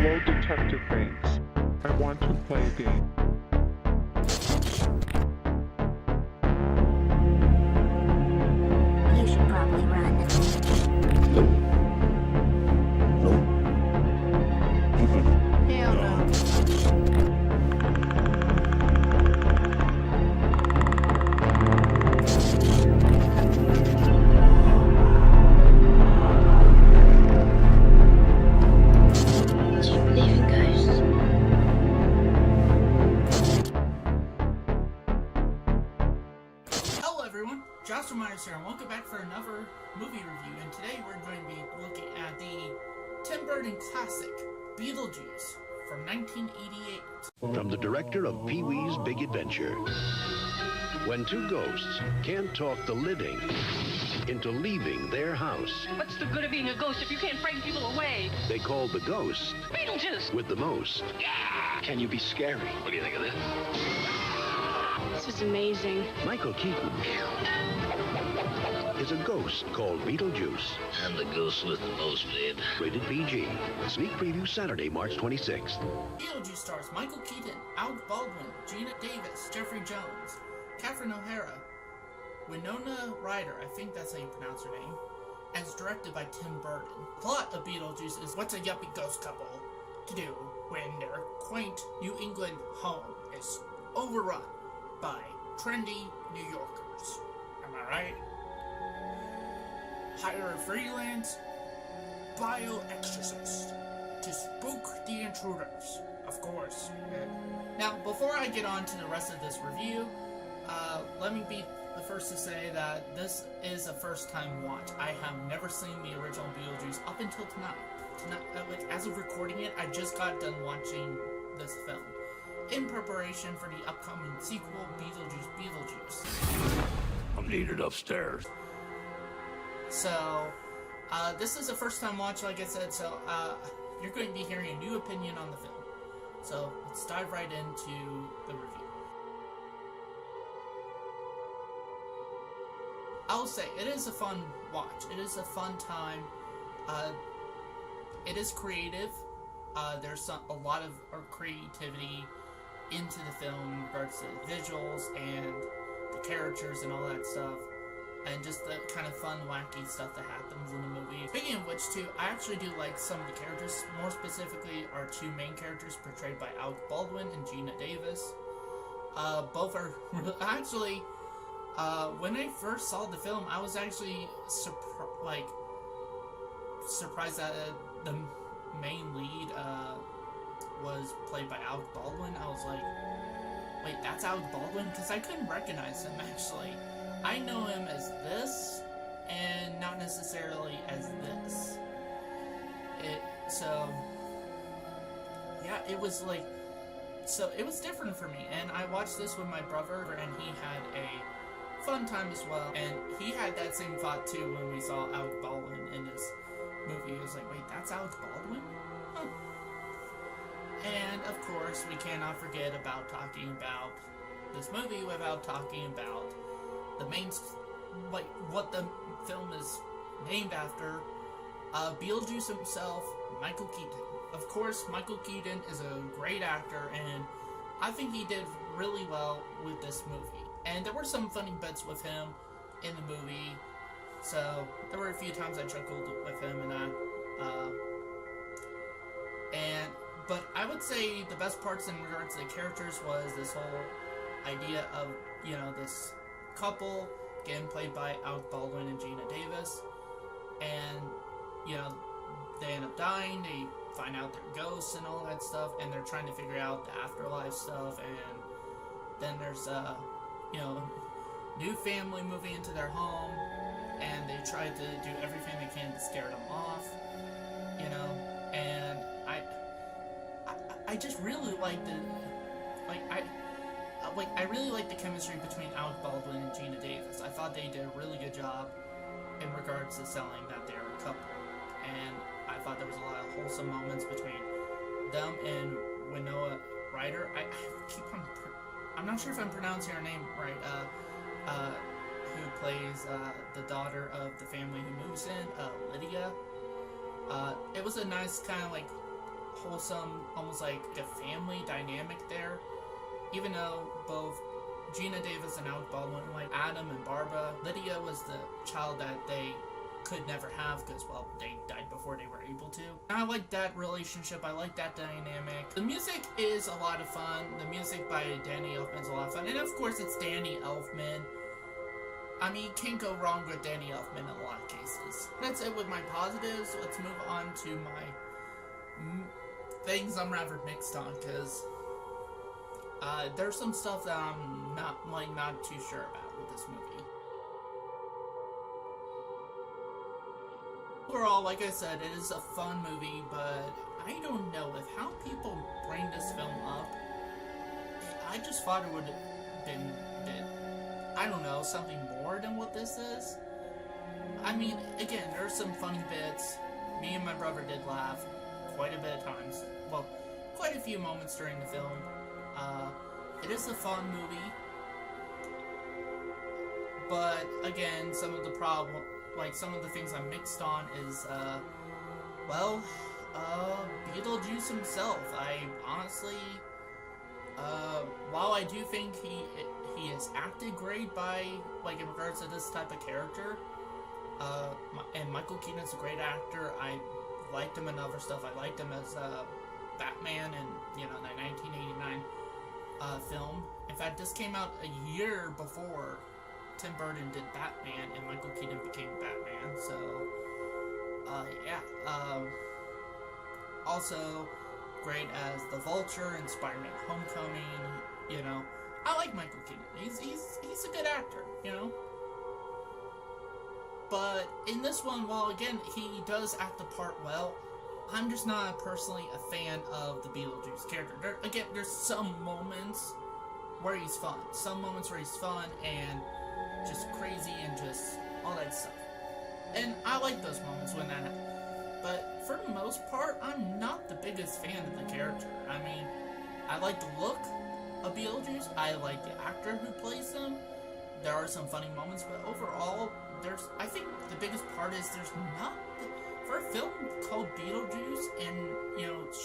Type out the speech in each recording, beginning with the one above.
Hello, Detective Banks. I want to play a game. You should probably run. Hell no. Do you believe in ghosts? Hello everyone, Joshua Myers here, and welcome back for another movie review. And today we're going to be looking at the Tim Burton classic, Beetlejuice, from 1988. From the director of Pee-wee's Big Adventure. When two ghosts can't talk the living into leaving their house, What's the good of being a ghost if you can't frighten people away? they call the ghost Beetlejuice! with the most. Can you be scary? What do you think of this? This is amazing. Michael Keaton is a ghost called Beetlejuice. I'm the ghost with the most, babe. Rated PG. Sneak preview Saturday, March 26th. Beetlejuice stars Michael Keaton, Alec Baldwin, Gina Davis, Jeffrey Jones, Catherine O'Hara, Winona Ryder, I think that's how you pronounce her name, and it's directed by Tim Burton. The plot of Beetlejuice is what's a yuppie ghost couple to do when their quaint New England home is overrun by trendy New Yorkers. Am I right? Hire a freelance bio-exorcist to spook the intruders, of course. Now, before I get on to the rest of this review, let me be the first to say that this is a first-time watch. I have never seen the original Beetlejuice up until tonight. As of recording it, I just got done watching this film in preparation for the upcoming sequel, Beetlejuice. I'm needed upstairs. So, this is a first-time watch, like I said, so you're going to be hearing a new opinion on the film. So, let's dive right into the review. I will say, it is a fun watch. It is a fun time. It is creative. There's a lot of creativity into the film in regards to the visuals and the characters and all that stuff. And just the kind of fun, wacky stuff that happens in the movie. Speaking of which, too, I actually do like some of the characters. More specifically, our two main characters portrayed by Alec Baldwin and Gina Davis. Both are actually... when I first saw the film, I was actually surprised that the main lead was played by Alec Baldwin. I was like, wait, that's Alec Baldwin? Because I couldn't recognize him, actually. I know him as this, and not necessarily as this. It was like, so it was different for me, and I watched this with my brother, and he had a fun time as well, and he had that same thought too when we saw Alec Baldwin in this movie. He was like, wait, that's Alec Baldwin? Huh. And of course, we cannot forget about talking about this movie without talking about the main, what the film is named after, Beetlejuice himself, Michael Keaton. Of course, Michael Keaton is a great actor, and I think he did really well with this movie. And there were some funny bits with him in the movie, so there were a few times I chuckled with him and that. But I would say the best parts in regards to the characters was this whole idea of, this couple getting played by Alec Baldwin and Gina Davis, and, they end up dying, they find out they're ghosts and all that stuff, and they're trying to figure out the afterlife stuff, and then there's, new family moving into their home, and they try to do everything they can to scare them off, and I just really like I really like the chemistry between Alec Baldwin and Gina Davis. I thought they did a really good job in regards to selling that they're a couple, and I thought there was a lot of wholesome moments between them and Winona Ryder. I'm not sure if I'm pronouncing her name right, who plays the daughter of the family who moves in, Lydia. It was a nice kind of wholesome, almost like a family dynamic there. Even though both Gina Davis and Alec Baldwin, like Adam and Barbara, Lydia was the child that they could never have because, well, they died before they were able to. And I like that relationship. I like that dynamic. The music is a lot of fun. The music by Danny Elfman is a lot of fun. And of course, it's Danny Elfman. I mean, can't go wrong with Danny Elfman in a lot of cases. That's it with my positives. Let's move on to my things I'm rather mixed on, because there's some stuff that I'm not too sure about with this movie. Overall, like I said, it is a fun movie, but I don't know, with how people bring this film up, I just thought it would have been I don't know, something more than what this is. I mean, again, there's some funny bits. Me and my brother did laugh quite a bit of times. Well, quite a few moments during the film. It is a fun movie. But, again, some of the some of the things I'm mixed on is, Beetlejuice himself. I honestly, while I do think he has acted great in regards to this type of character, and Michael Keaton's a great actor. I liked him in other stuff. I liked him as Batman in the 1989 film. In fact, this came out a year before Tim Burton did Batman, and Michael Keaton became Batman. So, also great as the Vulture in Spider-Man: Homecoming. I like Michael Keaton. He's a good actor, But in this one, while again he does act the part well, I'm just not personally a fan of the Beetlejuice character. There's some moments where he's fun. Some moments where he's fun and just crazy and just all that stuff. And I like those moments when that happens. But for the most part, I'm not the biggest fan of the character. I mean, I like the look of Beetlejuice. I like the actor who plays him. There are some funny moments, but overall, I think the biggest part is there's not, for a film called Beetlejuice and,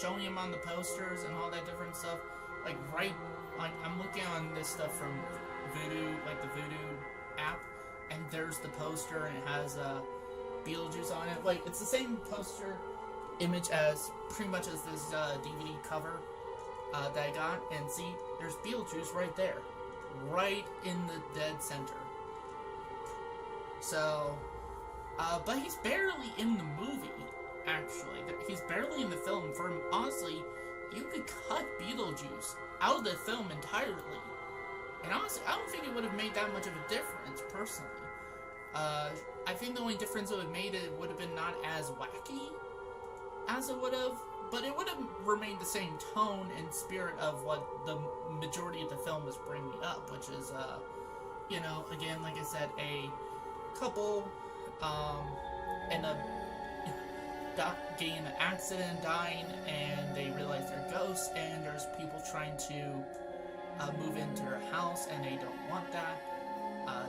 showing him on the posters and all that different stuff, I'm looking on this stuff from Voodoo, the Voodoo app, and there's the poster and it has Beetlejuice on it. It's the same poster image as pretty much as this DVD cover that I got, and see, there's Beetlejuice right there, right in the dead center. So, but he's barely in the movie, actually. He's barely in the film. Honestly, you could cut Beetlejuice out of the film entirely. And honestly, I don't think it would have made that much of a difference, personally. I think the only difference it would have made, it would have been not as wacky as it would have, but it would have remained the same tone and spirit of what the majority of the film was bringing up, which is, again, like I said, a couple end up getting in an accident, dying, and they realize they're ghosts, and there's people trying to move into their house, and they don't want that.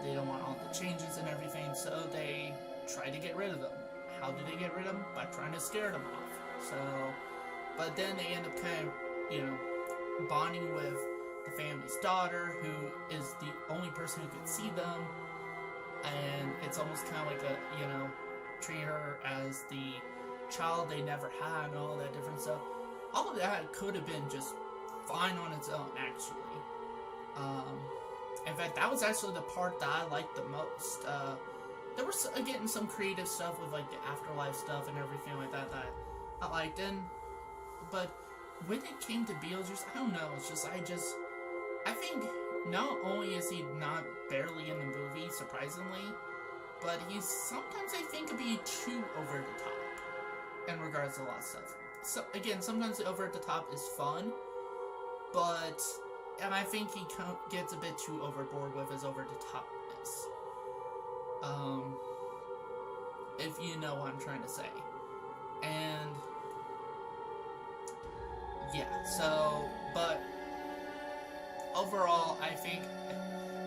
They don't want all the changes and everything, so they try to get rid of them. How do they get rid of them? By trying to scare them off. So, but then they end up kind of, bonding with the family's daughter, who is the only person who could see them, and it's almost kind of like treating her as the child they never had and all that different stuff. All of that could have been just fine on its own, actually. In fact, that was actually the part that I liked the most. There was, again, some creative stuff with, the afterlife stuff and everything like that I liked. But when it came to Beetlejuice, I don't know, it's just, I think not only is he not barely in the movie, surprisingly, but he's sometimes, I think, could be too over the top in regards to a lot of stuff. So, again, sometimes the over the top is fun, and I think he gets a bit too overboard with his over the topness. If you know what I'm trying to say. And yeah, so, but overall, I think,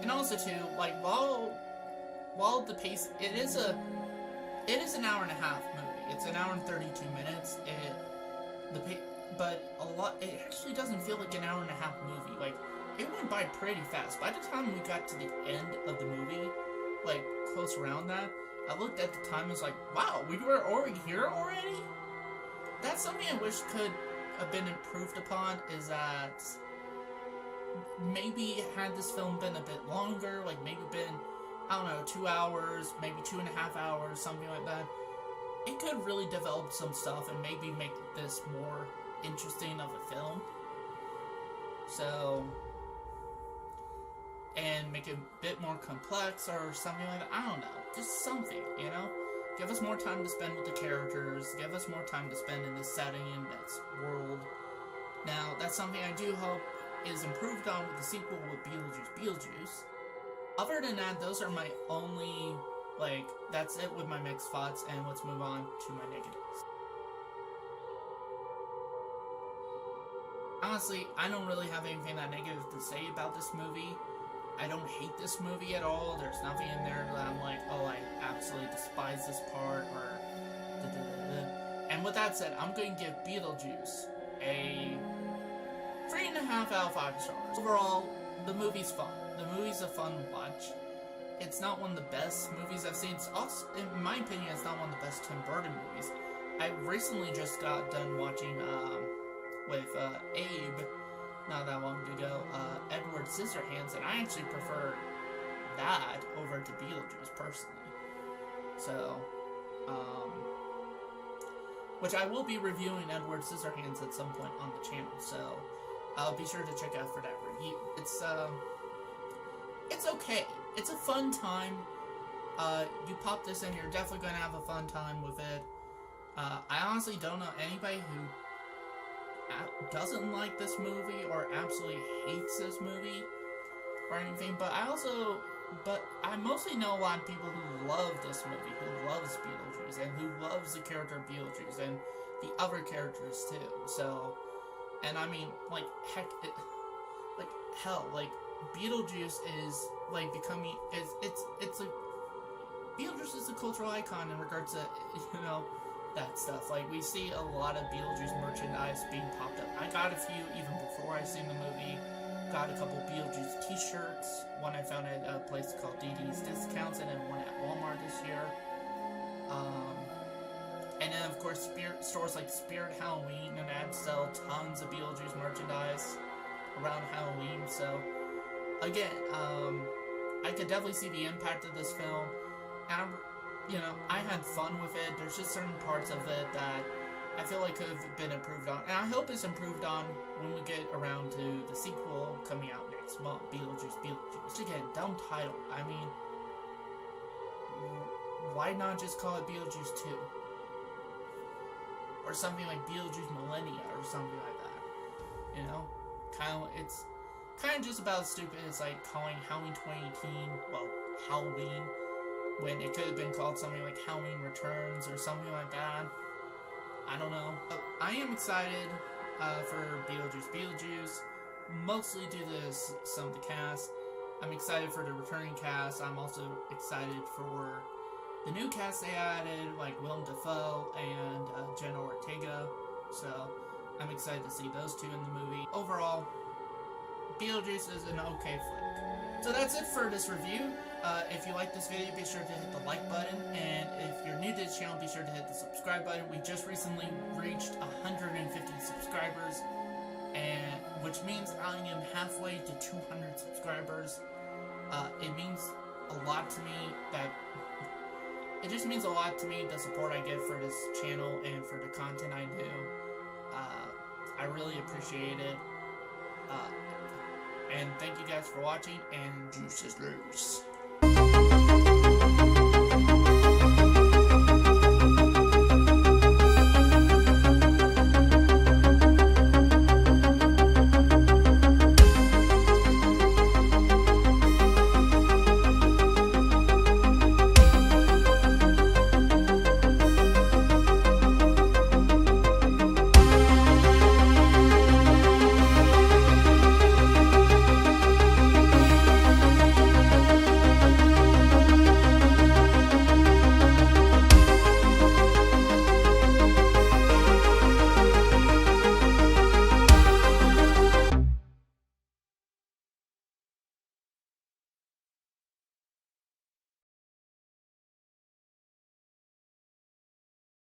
and also too, while the pace, it is an hour and a half movie. It's an hour and 32 minutes. but it actually doesn't feel like an hour and a half movie. Like, it went by pretty fast. By the time we got to the end of the movie, like, close around that, I looked at the time and was like, wow, we were already here already? That's something I wish could have been improved upon, is that maybe had this film been a bit longer, like maybe been, I don't know, 2 hours, maybe 2.5 hours, something like that, it could really develop some stuff and maybe make this more interesting of a film. So, and make it a bit more complex or something like that. I don't know. Just something, you know? Give us more time to spend with the characters. Give us more time to spend in this setting, in this world. Now, that's something I do hope is improved on with the sequel with Beetlejuice. Other than that, those are my only, like, that's it with my mixed thoughts, and let's move on to my negatives. Honestly, I don't really have anything that negative to say about this movie. I don't hate this movie at all. There's nothing in there that I'm like, oh, I absolutely despise this part, or da-da-da-da. And with that said, I'm going to give Beetlejuice a 3.5 out of 5 stars. Overall, the movie's fun. The movie's a fun watch. It's not one of the best movies I've seen. It's also, in my opinion, it's not one of the best Tim Burton movies. I recently just got done watching, with Abe, not that long ago, Edward Scissorhands, and I actually prefer that over to Beetlejuice, personally. So, which I will be reviewing Edward Scissorhands at some point on the channel, so be sure to check out for that review. It's okay. It's a fun time. You pop this in, you're definitely gonna have a fun time with it. I honestly don't know anybody who doesn't like this movie or absolutely hates this movie or anything, but I mostly know a lot of people who love this movie, who loves Beetlejuice, and who loves the character of Beetlejuice, and the other characters too, so, and I mean, like, heck, Beetlejuice is, like, becoming, it's like, Beetlejuice is a cultural icon in regards to, you know, that stuff. Like, we see a lot of Beetlejuice merchandise being popped up. I got a few even before I seen the movie. Got a couple Beetlejuice t-shirts. One I found at a place called DD's Discounts, and then one at Walmart this year. And then, of course, stores like Spirit Halloween and that sell tons of Beetlejuice merchandise around Halloween. So, again, I could definitely see the impact of this film. And you know, I had fun with it. There's just certain parts of it that I feel like could have been improved on. And I hope it's improved on when we get around to the sequel coming out next month, Beetlejuice. Which, again, dumb title. I mean, why not just call it Beetlejuice 2? Or something like Beetlejuice Millennia or something like that. You know? It's kind of just about as stupid as, like, calling Halloween 2018, well, Halloween, when it could have been called something like Halloween Returns or something like that. I don't know. I am excited for Beetlejuice, mostly due to some of the cast. I'm excited for the returning cast. I'm also excited for the new cast they added, like Willem Dafoe and Jenna Ortega. So I'm excited to see those two in the movie. Overall, Beetlejuice is an okay flick. So that's it for this review. If you like this video, be sure to hit the like button, and if you're new to this channel, be sure to hit the subscribe button. We just recently reached 150 subscribers, and which means I am halfway to 200 subscribers. It means a lot to me it just means a lot to me, the support I get for this channel and for the content I do. I really appreciate it. And thank you guys for watching, and juice is loose.